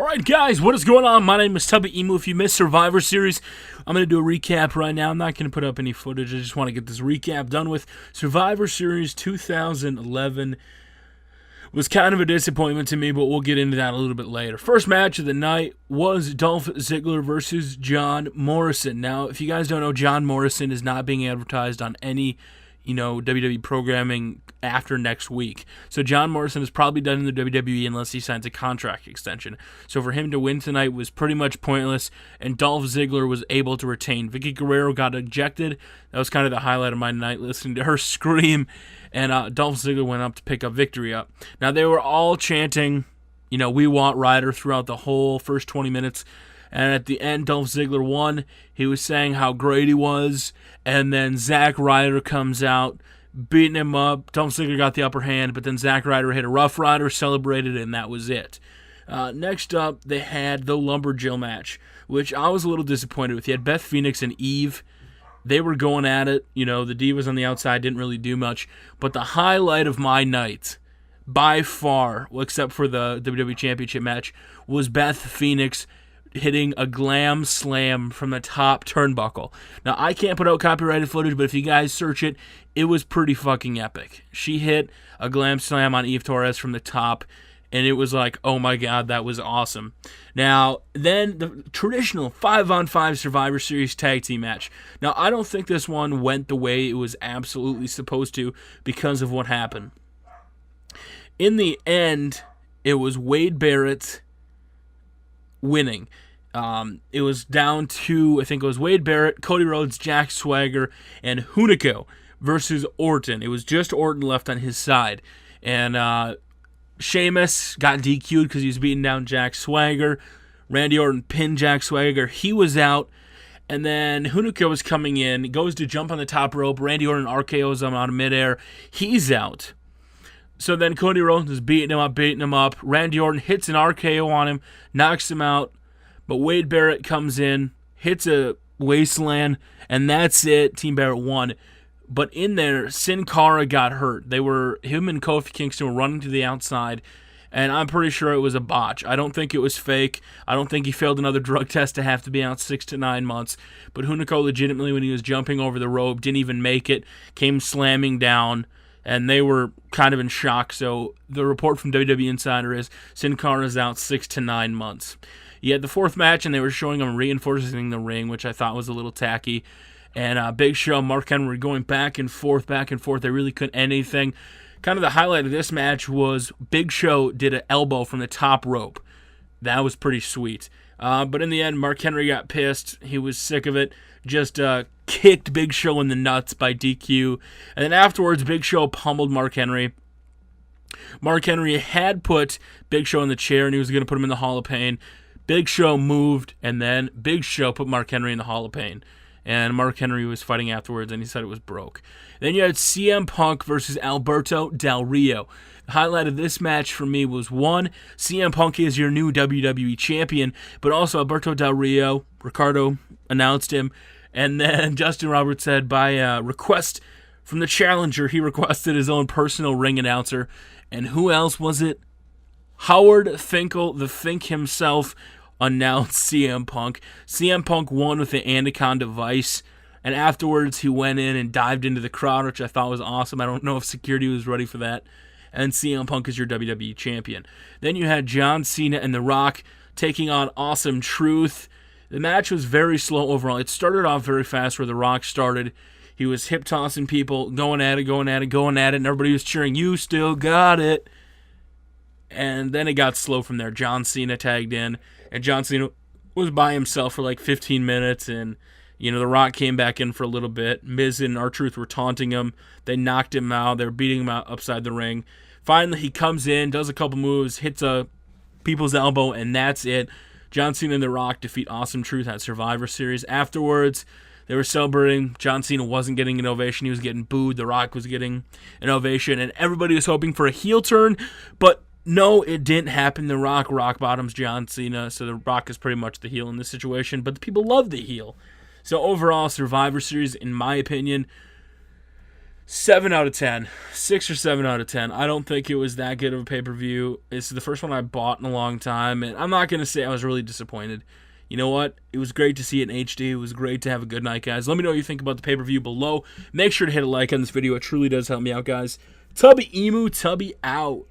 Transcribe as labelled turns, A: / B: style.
A: Alright guys, what is going on? My name is Tubby. If you missed Survivor Series, I'm going to do a recap right now. I'm not going to put up any footage. I just want to get this recap done with. Survivor Series 2011 was kind of a disappointment to me, but we'll get into that a little bit later. First match of the night was Dolph Ziggler versus John Morrison. Now, if you guys don't know, John Morrison is not being advertised on any WWE programming after next week. So John Morrison is probably done in the WWE unless he signs a contract extension. So for him to win tonight was pretty much pointless, and Dolph Ziggler was able to retain. Vicky Guerrero got ejected. That was kind of the highlight of my night, listening to her scream, and Dolph Ziggler went up to pick up victory up. Now they were all chanting, "We want Ryder" throughout the whole first 20 minutes. And at the end, Dolph Ziggler won. He was saying how great he was. And then Zack Ryder comes out, beating him up. Dolph Ziggler got the upper hand, but then Zack Ryder hit a Rough Rider, celebrated, and that was it. Next up, they had the Lumberjill match, which I was a little disappointed with. You had Beth Phoenix and Eve. They were going at it. The Divas on the outside didn't really do much. But the highlight of my night, by far, except for the WWE Championship match, was Beth Phoenix hitting a glam slam from the top turnbuckle. Now, I can't put out copyrighted footage, but if you guys search it, it was pretty fucking epic. She hit a glam slam on Eve Torres from the top, and it was like, oh my god, that was awesome. Now, then the traditional 5-on-5 Survivor Series tag team match. Now, I don't think this one went the way it was absolutely supposed to because of what happened. In the end, it was Wade Barrett winning. It was down to, I think it was Wade Barrett, Cody Rhodes, Jack Swagger, and Hunico versus Orton. It was just Orton left on his side. And Sheamus got DQ'd because he was beating down Jack Swagger. Randy Orton pinned Jack Swagger. He was out. And then Hunico was coming in. He goes to jump on the top rope. Randy Orton RKO's him out of midair. He's out. So then Cody Rhodes is beating him up. Randy Orton hits an RKO on him, knocks him out. But Wade Barrett comes in, hits a wasteland, and that's it. Team Barrett won. But in there, Sin Cara got hurt. Him and Kofi Kingston were running to the outside, and I'm pretty sure it was a botch. I don't think it was fake. I don't think he failed another drug test to have to be out 6 to 9 months. But Hunico legitimately, when he was jumping over the rope, didn't even make it, came slamming down, and they were kind of in shock. So the report from WWE Insider is Sin Cara's out 6 to 9 months. You had the fourth match, and they were showing him reinforcing the ring, which I thought was a little tacky. And Big Show, Mark Henry going back and forth. They really couldn't end anything. Kind of the highlight of this match was Big Show did an elbow from the top rope. That was pretty sweet. But in the end, Mark Henry got pissed. He was sick of it. Just kicked Big Show in the nuts by DQ. And then afterwards, Big Show pummeled Mark Henry. Mark Henry had put Big Show in the chair, and he was going to put him in the Hall of Pain. Big Show moved, and then Big Show put Mark Henry in the Hall of Pain. And Mark Henry was fighting afterwards, and he said it was broke. Then you had CM Punk versus Alberto Del Rio. The highlight of this match for me was, one, CM Punk is your new WWE champion, but also Alberto Del Rio, Ricardo announced him, and then Justin Roberts said by request from the challenger, he requested his own personal ring announcer. And who else was it? Howard Finkel, the Fink himself, announced CM Punk. CM Punk won with the Anaconda Vice, and afterwards he went in and dived into the crowd, which I thought was awesome. I don't know if security was ready for that. And CM Punk is your WWE champion. Then you had John Cena and The Rock taking on Awesome Truth. The match was very slow overall. It started off very fast where The Rock started. He was hip-tossing people, going at it, and everybody was cheering, "You still got it." And then it got slow from there. John Cena tagged in, and John Cena was by himself for like 15 minutes, and The Rock came back in for a little bit. Miz and R-Truth were taunting him. They knocked him out. They were beating him out upside the ring. Finally, he comes in, does a couple moves, hits a people's elbow, and that's it. John Cena and The Rock defeat Awesome Truth at Survivor Series. Afterwards, they were celebrating. John Cena wasn't getting an ovation. He was getting booed. The Rock was getting an ovation, and everybody was hoping for a heel turn, but no, it didn't happen. The Rock bottoms John Cena, so The Rock is pretty much the heel in this situation, but the people love the heel. So overall, Survivor Series, in my opinion, 7 out of 10. 6 or 7 out of 10. I don't think it was that good of a pay-per-view. It's the first one I bought in a long time, and I'm not going to say I was really disappointed. You know what? It was great to see it in HD. It was great to have a good night, guys. Let me know what you think about the pay-per-view below. Make sure to hit a like on this video. It truly does help me out, guys. Tubby Emu, Tubby out.